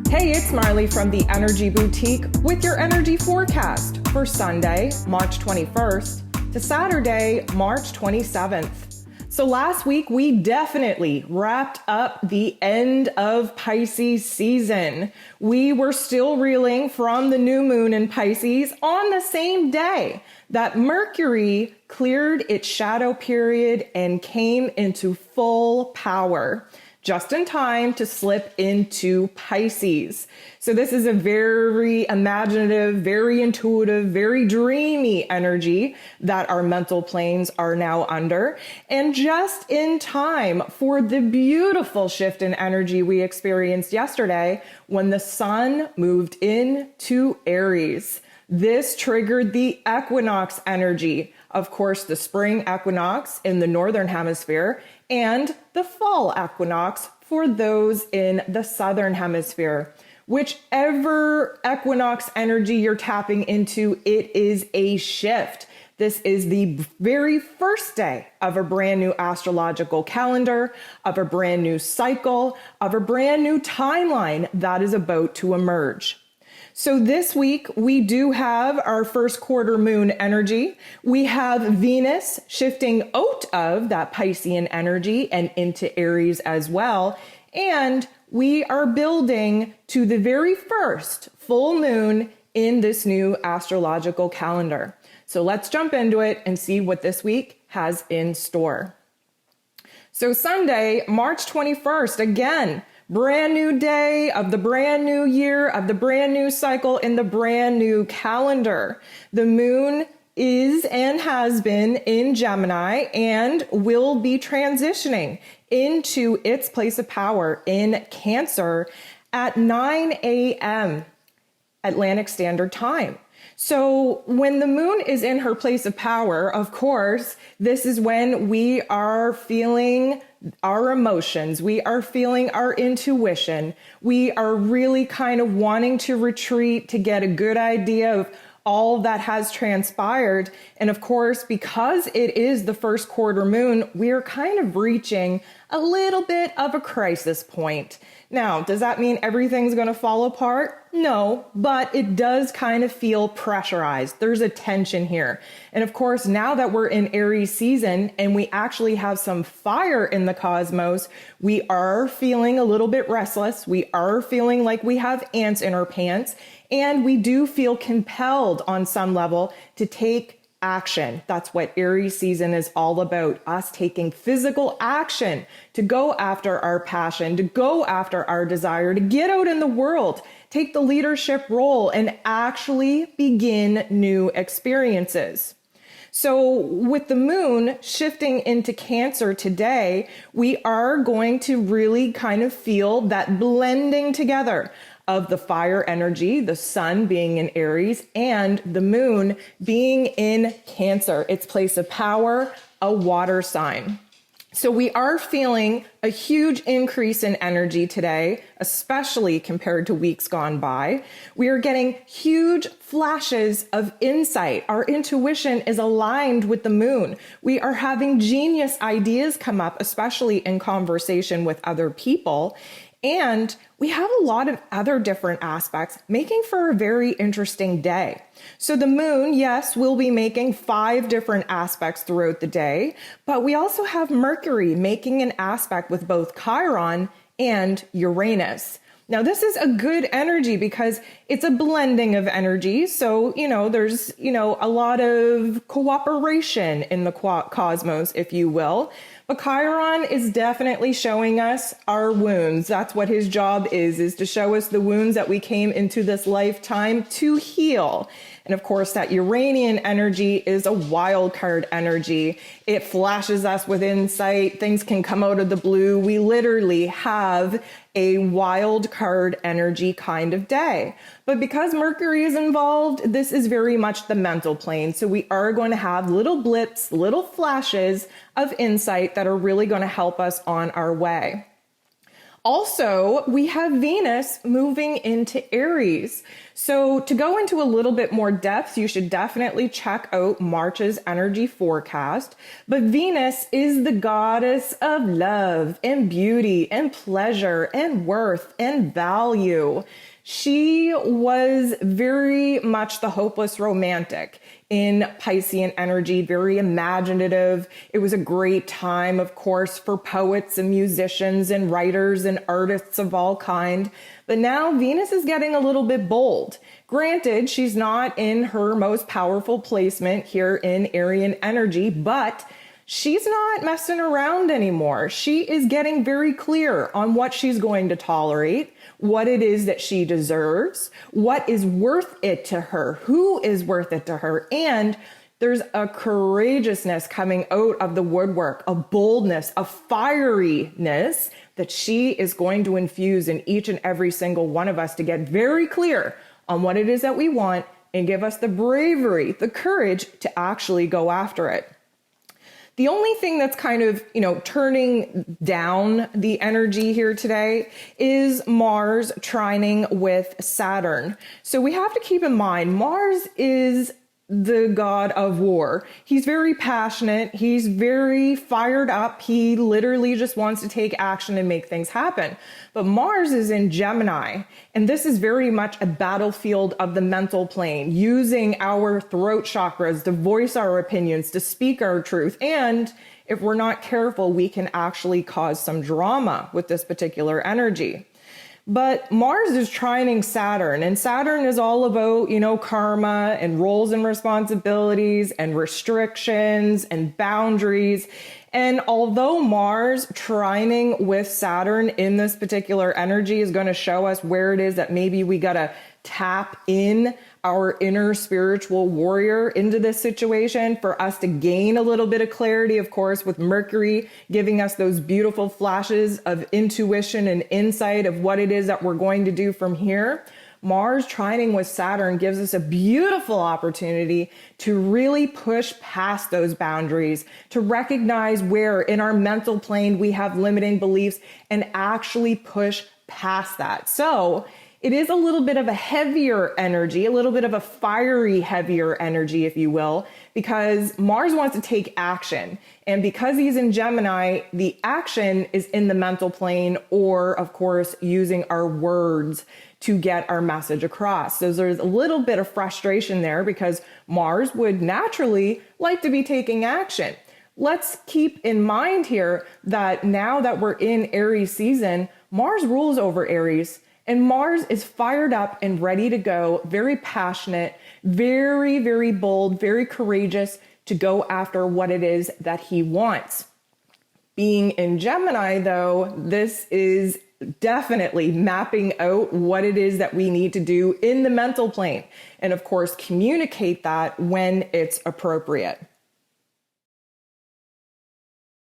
Hey, it's Marley from the Energy Boutique with your energy forecast for Sunday, March 21st to Saturday, March 27th. So last week, we definitely wrapped up the end of Pisces season. We were still reeling from the new moon in Pisces on the same day that Mercury cleared its shadow period and came into full power, just in time to slip into Pisces. So this is a very imaginative, very intuitive, very dreamy energy that our mental planes are now under. And just in time for the beautiful shift in energy we experienced yesterday when the sun moved into Aries. This triggered the equinox energy. Of course, the spring equinox in the northern hemisphere and the fall equinox for those in the southern hemisphere. Whichever equinox energy you're tapping into, it is a shift. This is the very first day of a brand new astrological calendar, of a brand new cycle, of a brand new timeline that is about to emerge. So this week, we do have our first quarter moon energy. We have Venus shifting out of that Piscean energy and into Aries as well. And we are building to the very first full moon in this new astrological calendar. So let's jump into it and see what this week has in store. So Sunday, March 21st, again, brand new day of the brand new year, of the brand new cycle in the brand new calendar. The moon is and has been in Gemini and will be transitioning into its place of power in Cancer at 9 a.m. Atlantic Standard Time. So when the moon is in her place of power, of course, this is when we are feeling our emotions. We are feeling our intuition. We are really kind of wanting to retreat to get a good idea of all that has transpired. And of course, because it is the first quarter moon, we're kind of reaching a little bit of a crisis point. Now, does that mean everything's going to fall apart? No, but it does kind of feel pressurized. There's a tension here. And of course, now that we're in Aries season and we actually have some fire in the cosmos, we are feeling a little bit restless. We are feeling like we have ants in our pants. And we do feel compelled on some level to take action. That's what Aries season is all about. Us taking physical action to go after our passion, to go after our desire, to get out in the world, take the leadership role and actually begin new experiences. So with the moon shifting into Cancer today, we are going to really kind of feel that blending together of the fire energy, the sun being in Aries and the moon being in Cancer, its place of power, a water sign. So we are feeling a huge increase in energy today, especially compared to weeks gone by. We are getting huge flashes of insight. Our intuition is aligned with the moon. We are having genius ideas come up, especially in conversation with other people. And we have a lot of other different aspects making for a very interesting day. So the moon, yes, will be making 5 different aspects throughout the day, but we also have Mercury making an aspect with both Chiron and Uranus. Now, this is a good energy because it's a blending of energy. So, there's, a lot of cooperation in the cosmos, if you will. But Chiron is definitely showing us our wounds. That's what his job is to show us the wounds that we came into this lifetime to heal. And of course, that Uranian energy is a wild card energy. It flashes us with insight. Things can come out of the blue. We literally have a wild card energy kind of day. But because Mercury is involved, this is very much the mental plane. So we are going to have little blips, little flashes of insight that are really going to help us on our way. Also, we have Venus moving into Aries. So to go into a little bit more depth, you should definitely check out March's energy forecast. But Venus is the goddess of love and beauty and pleasure and worth and value. She was very much the hopeless romantic in Piscean energy, very imaginative. It was a great time, of course, for poets and musicians and writers and artists of all kind. But now Venus is getting a little bit bold. Granted, she's not in her most powerful placement here in Arian energy, but she's not messing around anymore. She is getting very clear on what she's going to tolerate, what it is that she deserves, what is worth it to her, who is worth it to her. And there's a courageousness coming out of the woodwork, a boldness, a fieriness that she is going to infuse in each and every single one of us to get very clear on what it is that we want and give us the bravery, the courage to actually go after it. The only thing that's kind of, turning down the energy here today is Mars trining with Saturn. So we have to keep in mind, Mars is the god of war. He's very passionate. He's very fired up. He literally just wants to take action and make things happen. But Mars is in Gemini, and this is very much a battlefield of the mental plane, using our throat chakras to voice our opinions, to speak our truth. And if we're not careful, we can actually cause some drama with this particular energy. But Mars is trining Saturn, and Saturn is all about, karma and roles and responsibilities and restrictions and boundaries. And although Mars trining with Saturn in this particular energy is going to show us where it is that maybe we got to tap in our inner spiritual warrior into this situation for us to gain a little bit of clarity, of course, with Mercury giving us those beautiful flashes of intuition and insight of what it is that we're going to do from here. Mars trining with Saturn gives us a beautiful opportunity to really push past those boundaries, to recognize where in our mental plane we have limiting beliefs and actually push past that. So it is a little bit of a heavier energy, a little bit of a fiery, heavier energy, if you will, because Mars wants to take action. And because he's in Gemini, the action is in the mental plane or, of course, using our words to get our message across. So there's a little bit of frustration there because Mars would naturally like to be taking action. Let's keep in mind here that now that we're in Aries season, Mars rules over Aries. And Mars is fired up and ready to go, very passionate, very, very bold, very courageous to go after what it is that he wants. Being in Gemini, though, this is definitely mapping out what it is that we need to do in the mental plane. And of course, communicate that when it's appropriate.